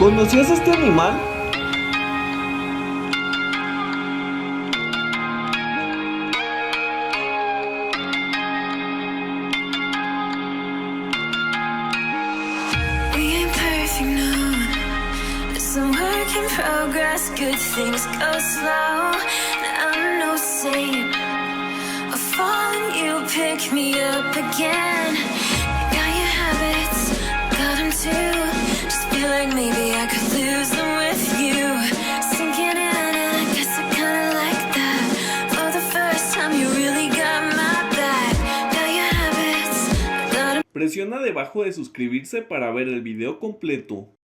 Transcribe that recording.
¿Conocías a este animal? We ain't perfect, no. It's a work in progress. Good things go slow. I'm no saint. I fall and you pick me up again. You got your habits, got them too. Just feel like maybe I could lose them with you. Sinking in, and I guess I kinda like that. For the first time, you really got my back. Got your habits, got 'em. Presiona debajo de suscribirse para ver el video completo.